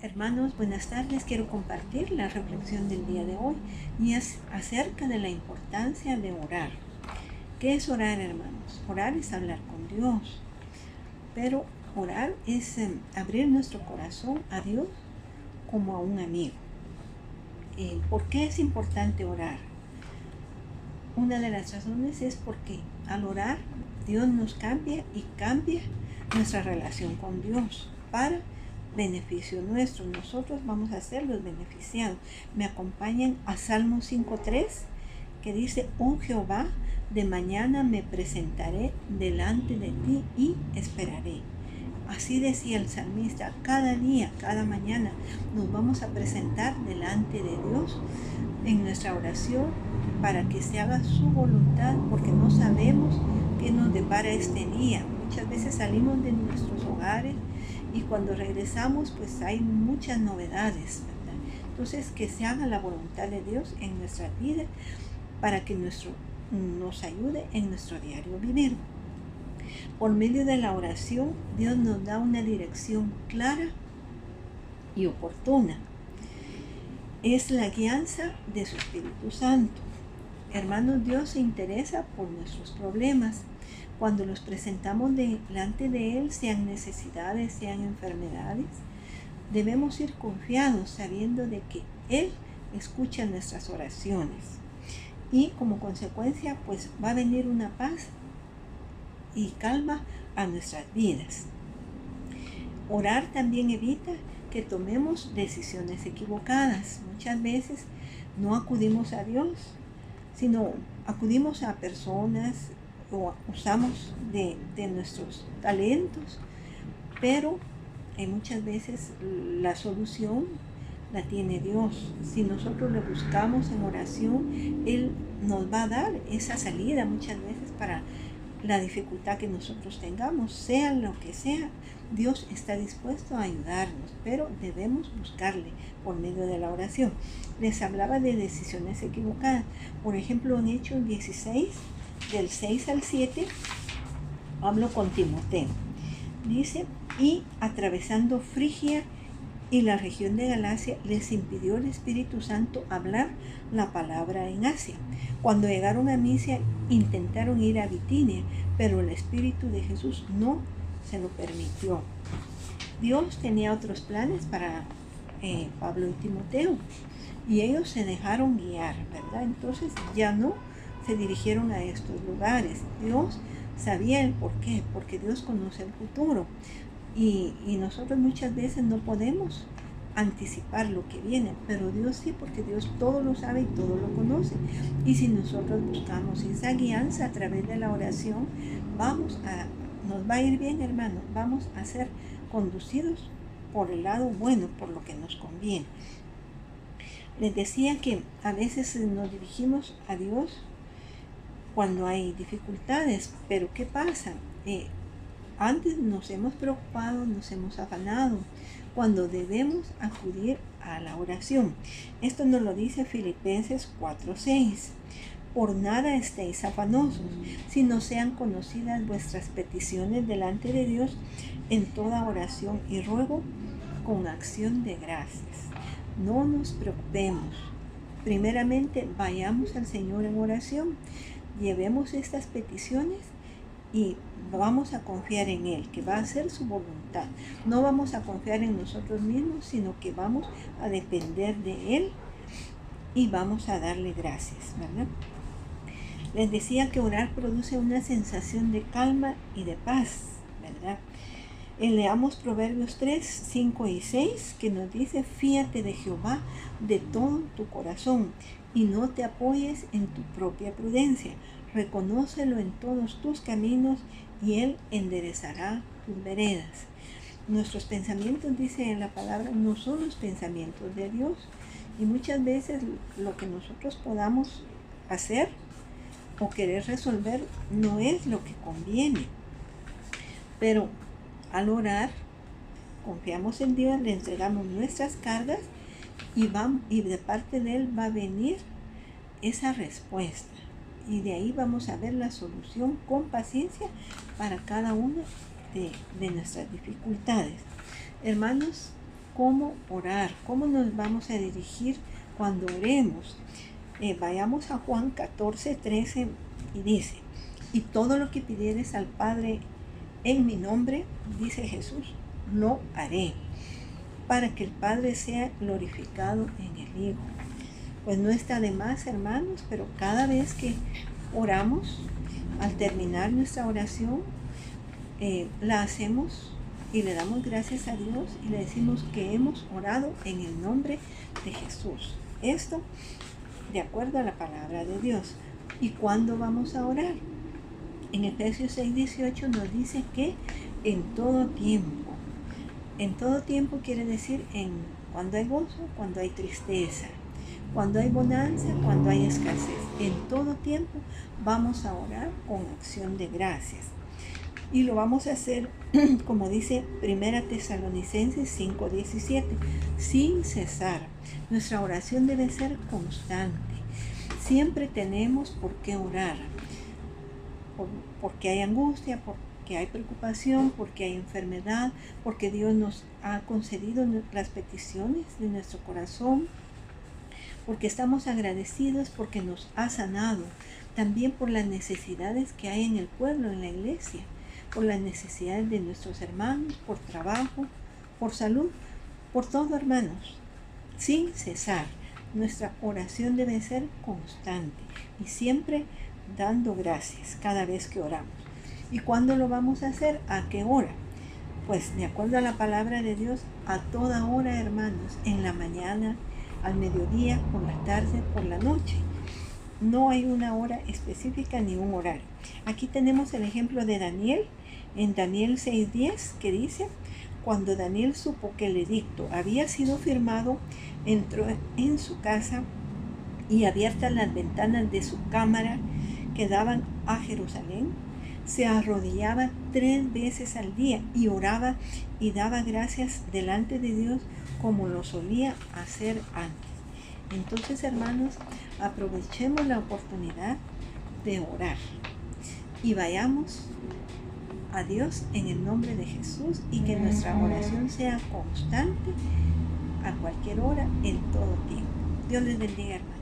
Hermanos, buenas tardes. Quiero compartir la reflexión del día de hoy y es acerca de la importancia de orar. ¿Qué es orar, hermanos? Orar es hablar con Dios, pero orar es abrir nuestro corazón a Dios como a un amigo. ¿Por qué es importante orar? Una de las razones es porque al orar Dios nos cambia y cambia nuestra relación con Dios para beneficio nuestro. Nosotros vamos a ser los beneficiados. Me acompañan a Salmo 5:3 que dice: Oh Jehová, de mañana me presentaré delante de ti y esperaré. Así decía el salmista: cada día, cada mañana nos vamos a presentar delante de Dios en nuestra oración para que se haga su voluntad, porque no sabemos qué nos depara este día. Muchas veces salimos de nuestros hogares y cuando regresamos pues hay muchas novedades, ¿verdad? Entonces, que se haga la voluntad de Dios en nuestra vida para que nos ayude en nuestro diario vivir. Por medio de la oración, Dios nos da una dirección clara y oportuna. Es la guianza de su Espíritu Santo. Hermanos, Dios se interesa por nuestros problemas. Cuando los presentamos delante de Él, sean necesidades, sean enfermedades, debemos ir confiados, sabiendo de que Él escucha nuestras oraciones. Y como consecuencia, pues va a venir una paz y calma a nuestras vidas. Orar también evita que tomemos decisiones equivocadas. Muchas veces no acudimos a Dios, sino acudimos a personas o usamos de nuestros talentos, pero muchas veces la solución la tiene Dios. Si nosotros le buscamos en oración, Él nos va a dar esa salida muchas veces para la dificultad que nosotros tengamos, sea lo que sea. Dios está dispuesto a ayudarnos, pero debemos buscarle por medio de la oración. Les hablaba de decisiones equivocadas. Por ejemplo, en Hechos 16, del 6 al 7, hablo con Timoteo. Dice: y atravesando Frigia y la región de Galacia, les impidió el Espíritu Santo hablar la palabra en Asia. Cuando llegaron a Misia, intentaron ir a Bitinia, pero el Espíritu de Jesús no se lo permitió. Dios tenía otros planes para Pablo y Timoteo, y ellos se dejaron guiar, ¿verdad? Entonces ya no se dirigieron a estos lugares. Dios sabía el por qué, porque Dios conoce el futuro. Y nosotros muchas veces no podemos anticipar lo que viene, pero Dios sí, porque Dios todo lo sabe y todo lo conoce. Y si nosotros buscamos esa guianza a través de la oración, nos va a ir bien, hermanos. Vamos a ser conducidos por el lado bueno, por lo que nos conviene. Les decía que a veces nos dirigimos a Dios cuando hay dificultades, pero ¿qué pasa? Antes nos hemos preocupado, nos hemos afanado, cuando debemos acudir a la oración. Esto nos lo dice Filipenses 4:6. Por nada estéis afanosos, sino sean conocidas vuestras peticiones delante de Dios en toda oración y ruego con acción de gracias. No nos preocupemos. Primeramente, vayamos al Señor en oración, llevemos estas peticiones y vamos a confiar en Él, que va a hacer su voluntad. No vamos a confiar en nosotros mismos, sino que vamos a depender de Él y vamos a darle gracias, ¿verdad? Les decía que orar produce una sensación de calma y de paz, ¿verdad? Leamos Proverbios 3, 5 y 6, que nos dice: fíate de Jehová de todo tu corazón y no te apoyes en tu propia prudencia. Reconócelo en todos tus caminos y Él enderezará tus veredas. Nuestros pensamientos, dice en la palabra, no son los pensamientos de Dios. Y muchas veces lo que nosotros podamos hacer o querer resolver no es lo que conviene. Pero al orar, confiamos en Dios, le entregamos nuestras cargas y de parte de Él va a venir esa respuesta. Y de ahí vamos a ver la solución con paciencia para cada una de nuestras dificultades. Hermanos, cómo orar, cómo nos vamos a dirigir cuando oremos. Vayamos a Juan 14:13 y dice: y todo lo que pidieres al Padre en mi nombre, dice Jesús, lo haré, para que el Padre sea glorificado en el Hijo. Pues no está de más, hermanos, pero cada vez que oramos, al terminar nuestra oración, la hacemos y le damos gracias a Dios y le decimos que hemos orado en el nombre de Jesús. Esto de acuerdo a la palabra de Dios. ¿Y cuándo vamos a orar? En Efesios 6:18 nos dice que en todo tiempo. En todo tiempo quiere decir cuando hay gozo, cuando hay tristeza, cuando hay bonanza, cuando hay escasez. En todo tiempo vamos a orar con acción de gracias. Y lo vamos a hacer, como dice 1 Tesalonicenses 5:17, sin cesar. Nuestra oración debe ser constante. Siempre tenemos por qué orar. Porque hay angustia, porque hay preocupación, porque hay enfermedad, porque Dios nos ha concedido las peticiones de nuestro corazón, porque estamos agradecidos porque nos ha sanado, también por las necesidades que hay en el pueblo, en la iglesia, por las necesidades de nuestros hermanos, por trabajo, por salud, por todo, hermanos, sin cesar. Nuestra oración debe ser constante y siempre dando gracias cada vez que oramos. ¿Y cuándo lo vamos a hacer? ¿A qué hora? Pues de acuerdo a la palabra de Dios, a toda hora, hermanos, en la mañana, al mediodía, por la tarde, por la noche. No hay una hora específica ni un horario. Aquí tenemos el ejemplo de Daniel, en Daniel 6:10, que dice: cuando Daniel supo que el edicto había sido firmado, entró en su casa y abiertas las ventanas de su cámara que daban a Jerusalén, se arrodillaba 3 veces al día y oraba y daba gracias delante de Dios como lo solía hacer antes. Entonces, hermanos, aprovechemos la oportunidad de orar y vayamos a Dios en el nombre de Jesús, y que nuestra oración sea constante a cualquier hora, en todo tiempo. Dios les bendiga, hermanos.